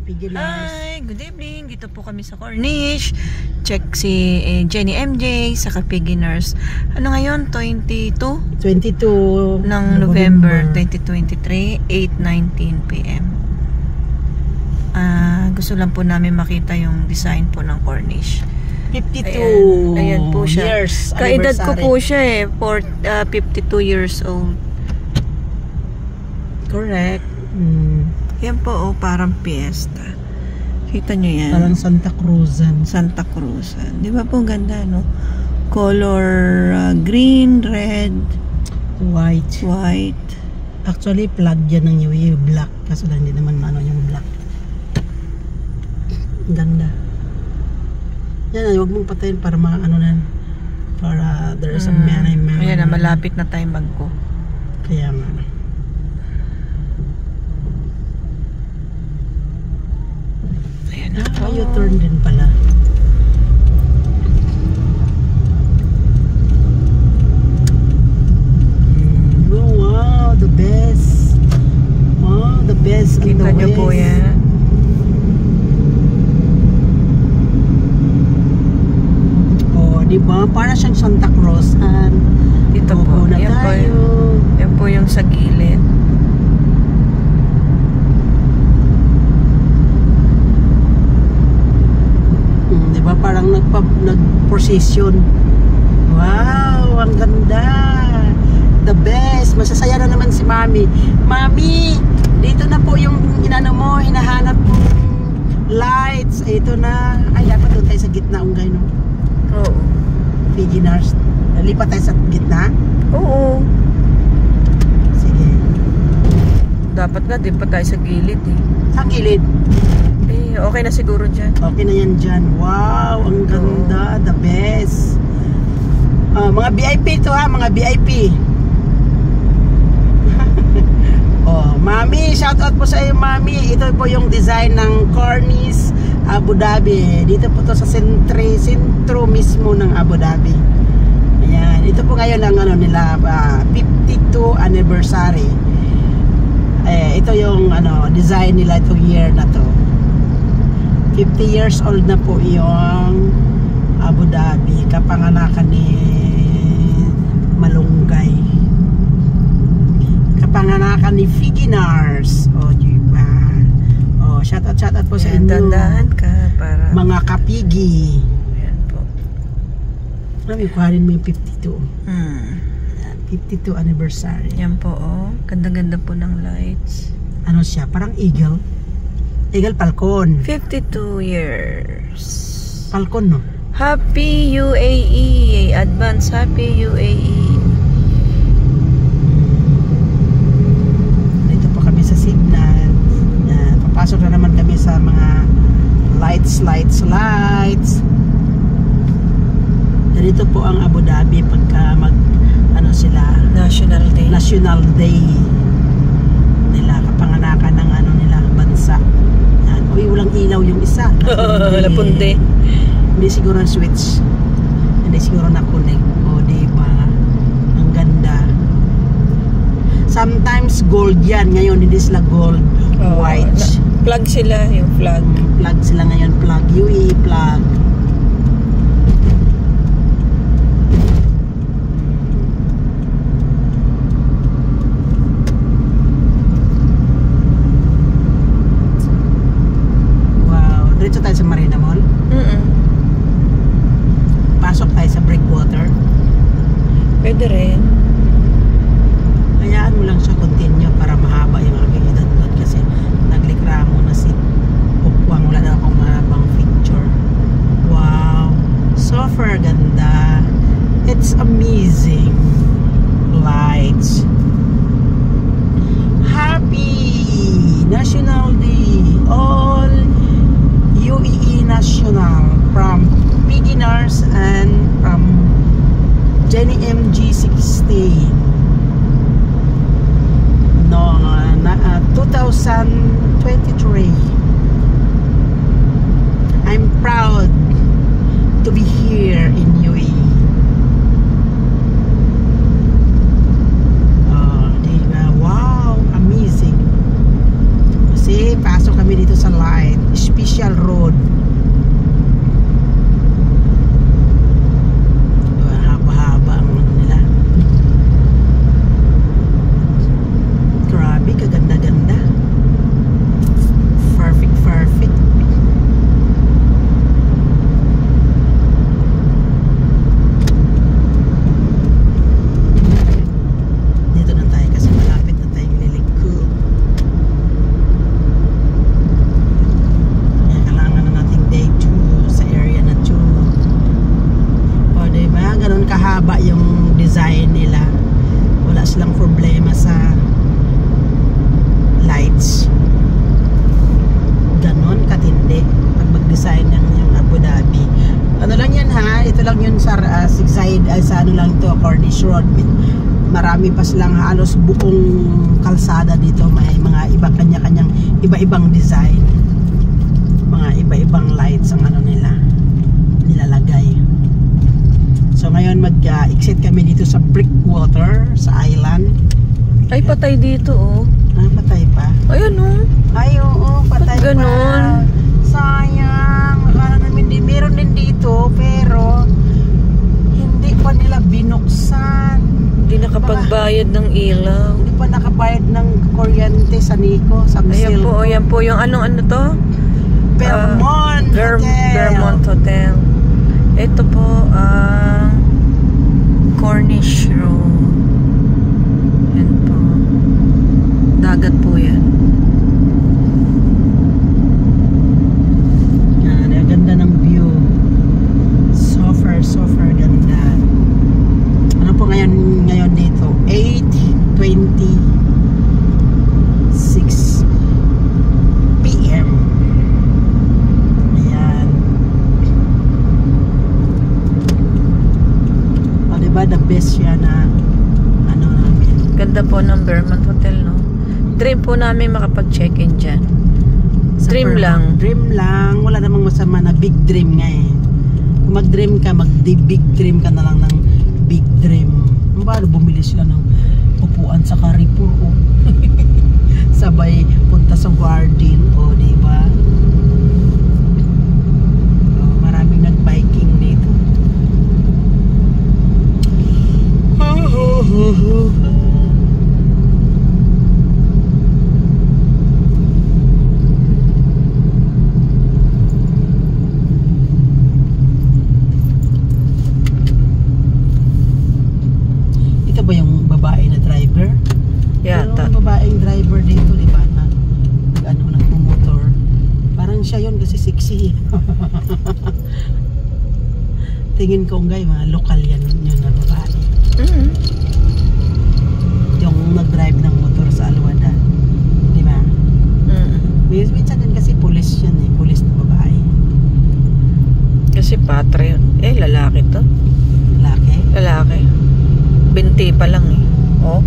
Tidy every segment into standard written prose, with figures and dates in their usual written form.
Piginars. Hi, good evening. Dito po kami sa Cornish. Check si Jenny MJ sa Piginars. Ano ngayon? 22 ng November 2023, 8:19 PM. Gusto lang po namin makita yung design po ng Cornish. 52 ayan po siya. years Kaedad ko anniversary. po siya for 52 years old. Correct. Yan po, parang fiesta. Kita nyo yan? Parang Santa Cruzan. Santa Cruzan. Di ba po ganda, no? Color green, red, White. white. Actually, plug yan ng yung black. Kaso lang hindi naman ano yung black. Ganda. Yan, huwag mong patayin para ano na. Para there is a man. Ayan na, malapit na tayo magko. Kaya nga. Ayan na po. You turn din pala. Oh, wow, the best. Wow, the best. Kita nyo po yan. Oh, di ba? Para siyang Santa Cruz. Dito po. Na Yan po, tayo. yan po yung sa gilid. Di ba? Parang nag-procession. Wow, ang ganda. The best. Masasaya na naman si Mami. Mami, dito na po yung inano mo, hinahanap mo lights. Ito na. Ay, dapat doon tayo sa gitna. Unggay, no? Oo. Piginars. Lipat tayo sa gitna. Oo. Sige. Dapat nga, di pa tayo sa gilid eh. Sa gilid. Okay na siguro dyan. Okay na yan dyan. Wow, ang ganda. The best. Mga VIP to ha, mga VIP. Oh, Mami, shout out po sa iyo, Mami. Ito po yung design ng Cornish Abu Dhabi. Dito po to sa sentro mismo ng Abu Dhabi. Ayan, ito po ngayon ang ano nila, 52 anniversary. Ito yung ano, design nila itong year na to. 50 years old na po yung Abu Dhabi, kapanganakan ni Malunggay, kapanganakan ni Piginars. O, diba? O, shout out po sa inyo. Dandahan ka para Mga kapigi. ayan po. Marami, kuhanin mo yung 52. 52 anniversary. Yan po, oh. Ganda-ganda po ng lights. Ano siya? Parang eagle. Eagle Falcon. 52 years. Falcon, no? Happy UAE. Advance Happy UAE. Dito po kami sa signal. Papasok na naman kami sa mga lights. Dito po ang Abu Dhabi pagka ano sila, National Day nila, kapanganakan ng ano nila, bansa. Yan. Uy, walang ilaw yung isa. Napunde. Hindi siguro ang switch. Hindi siguro na-connect. O, diba? Ang ganda. Sometimes gold yan. Ngayon, hindi sila gold. White. Plug sila, yung flag. Plug sila ngayon. Plug. UAE plug. Wow. Diretso tayo sa Marina Mall. Pasok tayo sa Breakwater. Pwede rin. Hayaan mo lang siya continue para mahaba yung aking edad kasi naglikramo na si Pukwang. Wala na akong mahabang picture. Wow, super ganda. It's amazing. Lights. Happy National Day. All UAE National from Piginars and from Jenny MG 16. No, ha, ito lang yun sa side, sa ano lang to, Cornish Road. Marami pa silang halos buong kalsada dito, may mga iba kanya-kanyang iba-ibang design, mga iba-ibang lights ang ano nila nilalagay. So ngayon mag-exit kami dito sa Brickwater sa island. Ay, patay dito oh. Patay pa. Ayun oh. Ay, oo, patay pa. Ganon. Sayang. Akala namin meron din dito, pero hindi pa nila binuksan. Hindi nakapagbayad ng ilaw. Hindi pa nakabayad ng kuryente sa Nico, sa Ayan po, ayan po yung ano to? Vermont Hotel. Vermont Hotel. Ito po ang Cornish Road. Yan po. Dagat po yan. Yan, ang ganda ng view. Super ganda. Ano po ngayon dito? 8:26 PM. Ayan. O diba the best yan na ano namin. Ganda po ng Vermont Hotel, no? Dream po namin makapag-check-in dyan. Dream lang. Dream lang. Wala namang masama na big dream nga eh. Kung mag-dream ka, mag-big dream ka na lang ng big dream. Balo, bumili sila ng upuan sa Carrefour oh. Sabay punta sa garden oh, diba? Oh, maraming nag-biking dito. Ba yung babae na driver? Yata. Yung babaeng driver dito, di ba? Na ano, nagmumotor. Parang siya yun kasi sexy. Tingin ko ngay, mga lokal yan yun na babae. Yung nag-drive ng motor sa Alwada. Di ba? Minsan din kasi police yan eh. Police na babae. Kasi patre yun. Eh, lalaki to. Lalaki? Lalaki. Binti pa lang eh. Oh.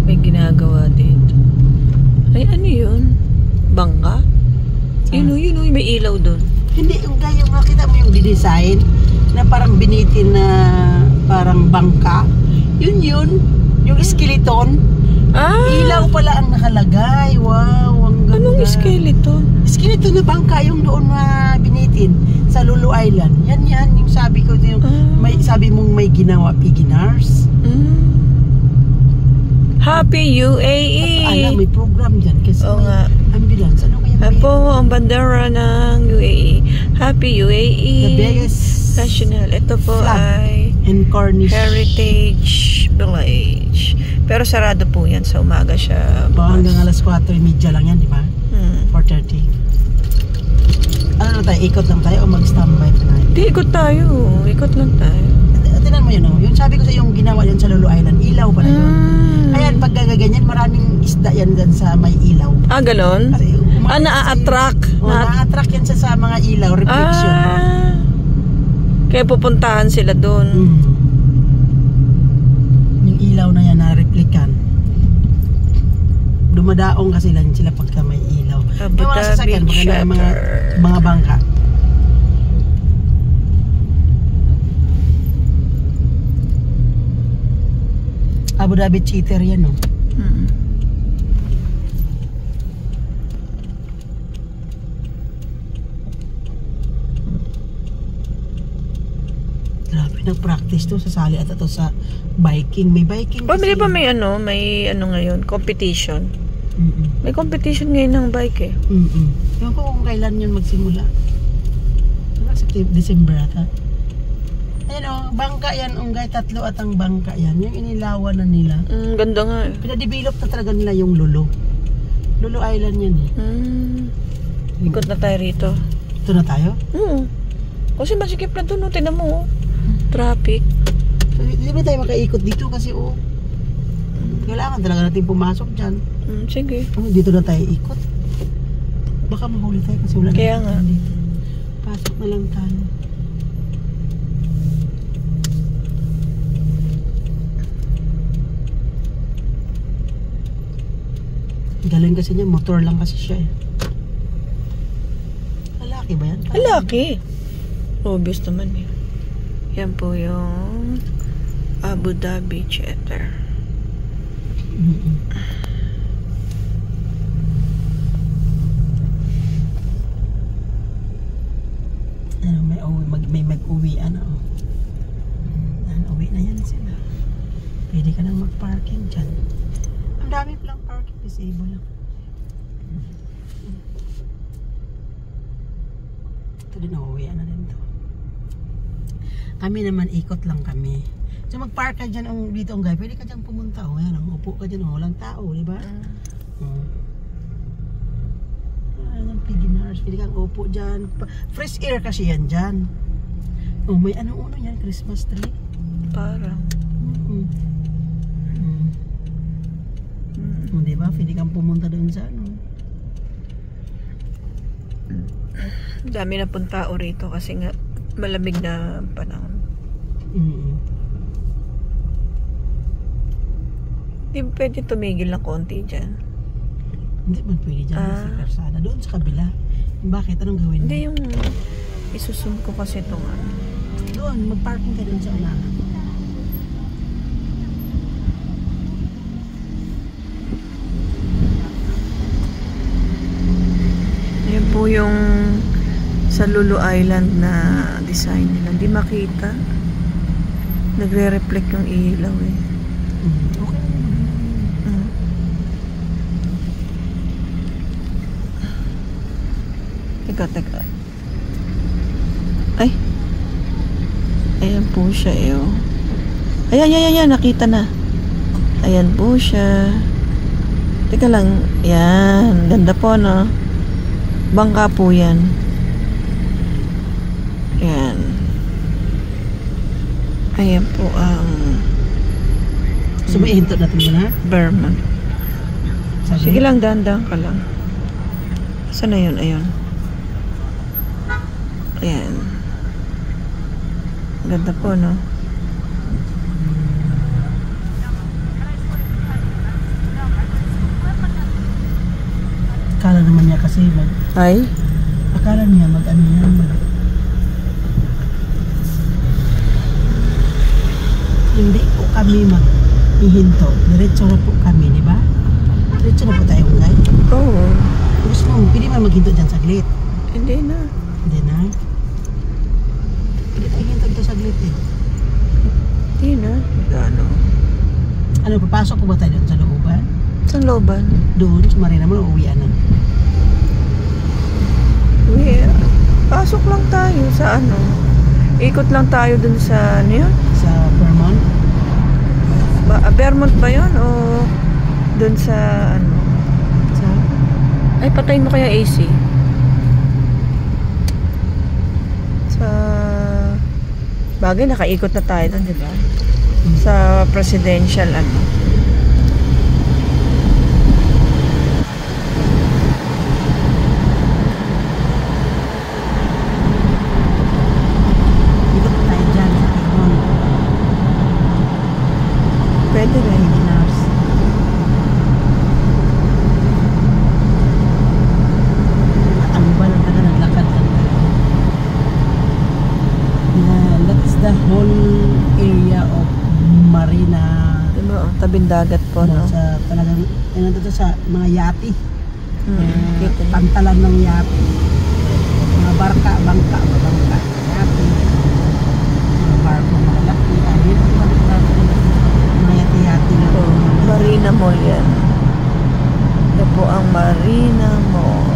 May ginagawa dito. Ay, ano yun? Bangka? Yun, may ilaw doon. Hindi, yung gaya, makita mo yung didesign na parang binitin na parang bangka. Yun. Yung skeleton. Ilaw pala ang nakalagay. Wow, ang ganda. Anong skeleton? Skeleton na bangka yung doon na binitin sa Lulu Island. Yan yung sabi ko yung may sabi mong may ginawa beginners. Happy UAE. Alam, may program diyan kasi may ambulance. Ano kaya po ang bandera ng UAE. Happy UAE. The biggest national. Ito po ay in Cornish Heritage Village. Pero sarado po yan sa umaga siya. Hanggang alas 4:30 lang yan, di ba? 4:30. Ano na tayo? Ikot lang tayo o mag-standby pa tayo? Di, ikot tayo. Ikot lang tayo. Tinan mo yun, oh. Yung sabi ko sa yung ginawa yan sa Lulu Island, ilaw pala yun. Ayan, pag gagaganyan, maraming isda yan dyan sa may ilaw. Ganon? Na-attract. Na-attract yan sa mga ilaw, reflection. Kaya pupuntahan sila doon. Yung ilaw na yan, na-replikan. Dumadaong kasi lang sila pagka may ilaw. Yung mga sasakyan, mga bangka. Abu Dhabi cheater yan, no? Grabe, nag-practice to. Sasali ata to sa biking. May biking kasi. Di ba may ano ngayon? Competition. May competition ngayon ng bike eh. Ewan ko kung kailan yun magsimula. Sa December ata. Ayan o, bangka yan, unggay, 3 atang bangka yan. Yung inilawan na nila. Ganda nga eh. Pinadevelop na talaga nila yung Lulu. Lulu Island yan eh. Ikot na tayo rito. Ito na tayo? Kasi masikip na doon, tinan mo. Traffic. Hindi ba tayo makaikot dito kasi kailangan talaga natin pumasok dyan. Sige. Dito na tayo ikot. Baka mahuli tayo kasi wala Kaya na nga. dito. Pasok na lang tayo. Galing kasi niya, motor lang kasi siya eh. Lalaki ba yan? Lalaki. Obvious naman eh. Yan po yung Abu Dhabi Theater. Ano, may mag-uwi ano. Uwi na yan sila. Pwede ka nang mag-parking dyan. Ang dami palang parking, disable lang. Ito din, uwi na din to. Kami naman, ikot lang kami. So mag-park ka dyan dito ang guy, pwede ka dyan pumunta. O yan, upo ka dyan, walang tao, di ba? Ayan, beginners, pwede kang upo dyan. Fresh air kasi yan dyan. Oh, may ano yan, Christmas tree. Parang. Di ba? Pwede kang pumunta doon sa ano. Dami na pong tao rito kasi nga malamig na panahon. Di ba pwede tumigil na konti dyan? Hindi man pwede dyan sa Karsada. Doon sa kabila. Bakit? Anong gawin mo? Hindi yung isusum ko kasi ito nga. Doon, mag-parking ka doon sa unahan. Yan po yung sa Lulu Island na design nila. Hindi makita. Nagre-reflect yung ilaw eh. Okay. Teka. Ay. Ayan po siya eh. Oh. Ayan. Nakita na. Ayan po siya. Teka lang. Yan. Ganda po, no? Bangka po yan. Yan. Ayan po ang So may hinto natin muna? Berman. Sabi? Sige lang, dahan-dahan ka lang. Saan na yun? Ayun. Ayan. Ganda po, no? Akala naman niya kasi Ay? akala niya mag-ano yan. Hindi po kami mag-hihinto. Diretso na po kami, di ba? Diretso na po tayo, guys. Oo. Gusto mo, pwede man maghinto dyan saglit. Hindi na. Hindi na. Pwede tayo hinto dyan saglit eh. Hindi na. Ano? Ano, papasok po ba tayo dyan sa looban? Saan looban? Doon, sa Marina mo, uwian na. Pasok lang tayo sa ano. Ikot lang tayo dun sa ano yun? Sa Vermont? Vermont ba yun? O dun sa ano? Sa? Ay, patayin mo kaya AC. Sa bagay, nakaikot na tayo dun, di ba? Sa presidential ano. Ikot tayo dyan sa Vermont. Pwede rin. Beginners. Ang ba lang taga naglakad lang tayo. That's the whole area of Marina. Diba? Tabing dagat po, no? Sa talagang, ano to sa mga yati. Kita niyo. Pantalan ng yati. Mga bangka, yati. Mga barko, malaki. Ayun, mga yati-yati lang. Oh, Marina Mall yan. Ito po ang Marina Mall.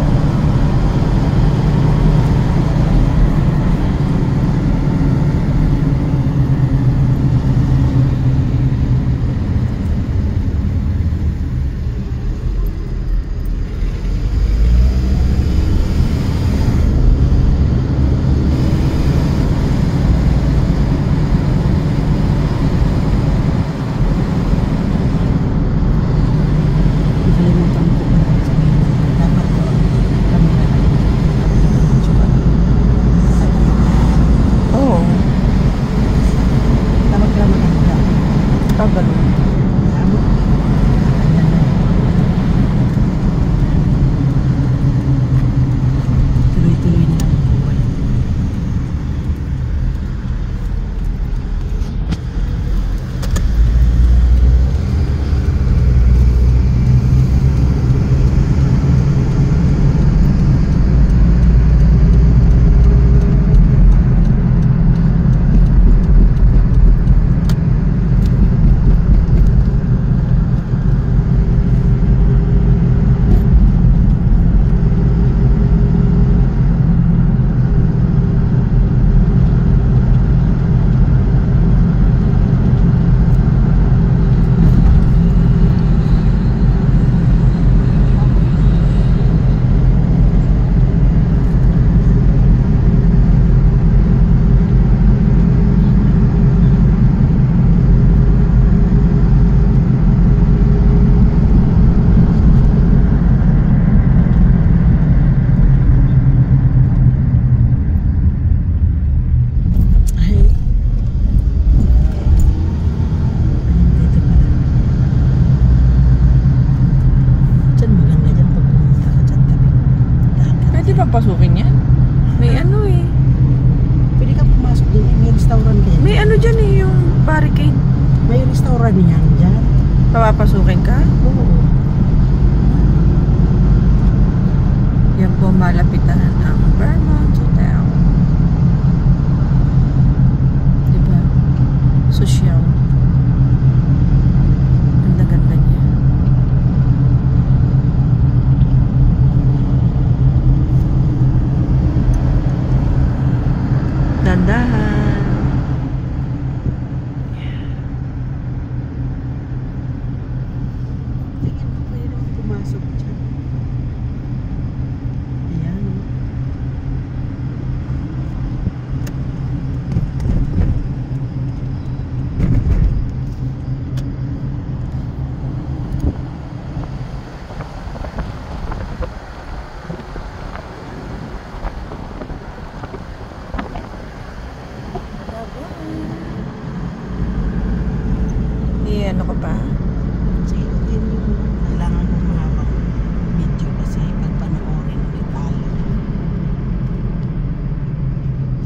Nakalimutan ko pa lang sabihin. Dapat ko, papasukin yan? May ano eh. Pwede kang pumasok doon eh. May restaurant din. May ano dyan eh, yung barricade. May restaurant niyan dyan. Papapasukin ka? Oo. Yan po malapitan ang Vermont Hotel. Diba? Social. Ganda-ganda niya. Dandahan. Tingin ko pwede naman pumasok dyan. Ayan. Ano ka pa? Kasi yun yung kailangan ko mahabang video kasi pag panoorin ulit talo.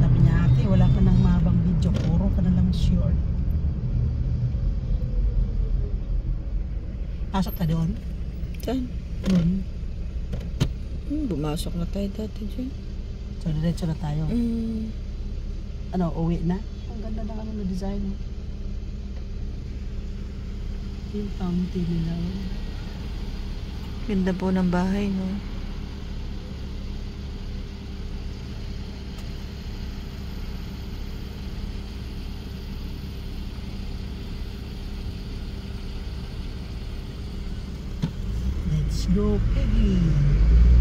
Sabi niya, ate, wala ka nang mahabang video. Puro ka na lang short. Pasok ka doon? Saan? Doon. Bumasok na tayo dati dyan. So, diretso na tayo. Ano, uwi na? Ang ganda ng ano na design. Yung fountain nila. Ganda po ng bahay, no? Let's go, Piggy.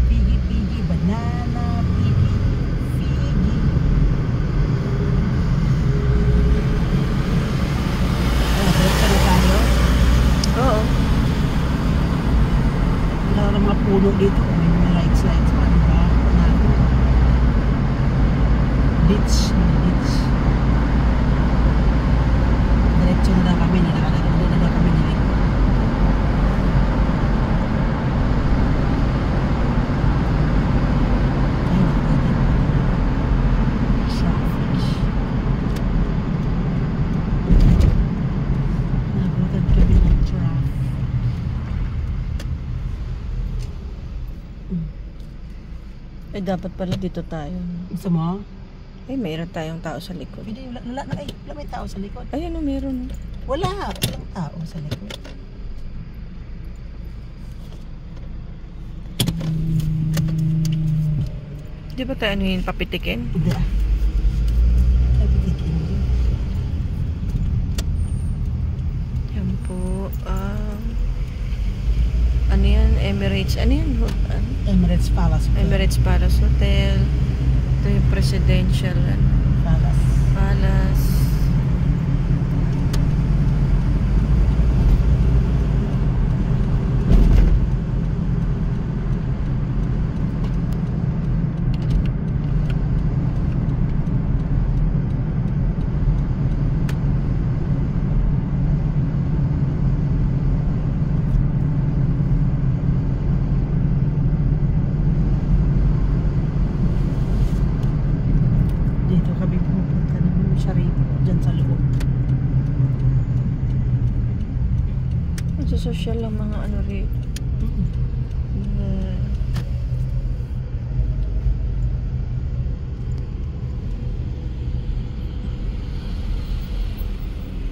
Piggy, Piggy, banana, Piggy, Piggy. Diretso na tayo. Oo. Wala na mga puno dito. May mga lights pa, diba? Beach. Diretso na lang kami. Nilakalagan na lang kami nila. Traffic. Nabutan kami ng traffic. Eh, dapat pala dito tayo. Gusto mo? Eh, mayroon tayong tao sa likod. Pwede, wala may tao sa likod. Ay, ano meron? Walang tao sa likod. Di ba tayo ano yun, papitikin? Hindi ah. Napitikin ko. Yan po. Ano yan? Emirates. Ano yan? Emirates Palace. Emirates Palace Hotel. Ito yung presidential Palace. palace. Dito kami pupunta ng Sharipo. Diyan sa loob. Sa social lang mga ano rin.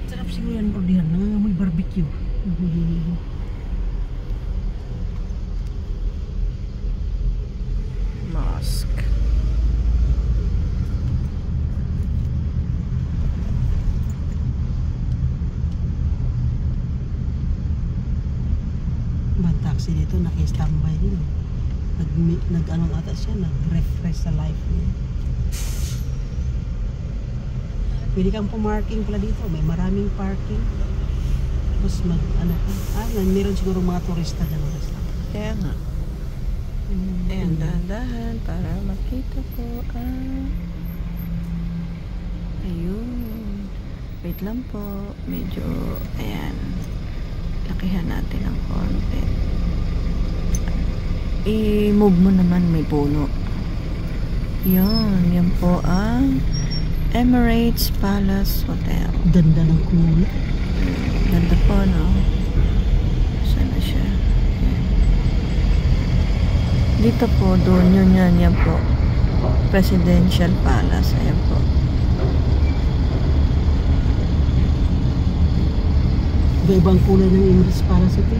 Sarap siguro yan bro diyan. Nangangamoy barbecue. Mosque. Bang taxi dito naki-standby din. Nag-anong ata siya, nag-refresh sa life niya. Pwede kang pumarking pala dito. May maraming parking. Tapos ano ka. Meron siguro mga turista dyan. Kaya nga. Ayan, dahan-dahan para makita ko. Ayun. Wait lang po. Medyo, ayan. Lakihan natin ang konti. I-move mo naman, may puno. Yan po ang Emirates Palace Hotel. Ganda ng kulay. Ganda po, no? Sana siya. Yan. Dito po, doon yun yan po. Presidential Palace. Ayan po. Iba-ibang kulay ng Emirates para sa ito.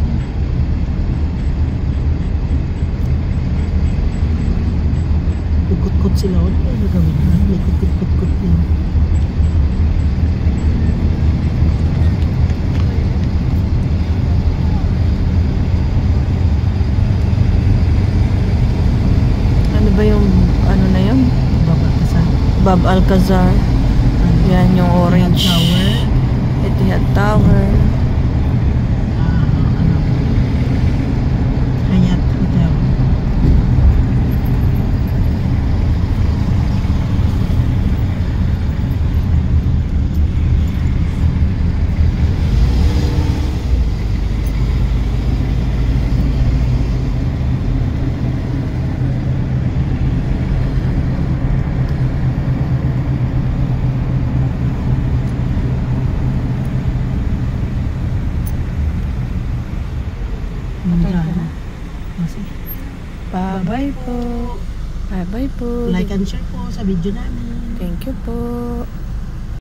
Kut-kut sila. Ano yung nagawin na? May kut-kut-kut na. Ano ba yung, ano na yun? Bab Alcazar. Yan yung orange. Tower. Etihad Tower. Hyatt Hotel. Bye-bye po. Bye-bye po. Like and share po sa video namin. Thank you po.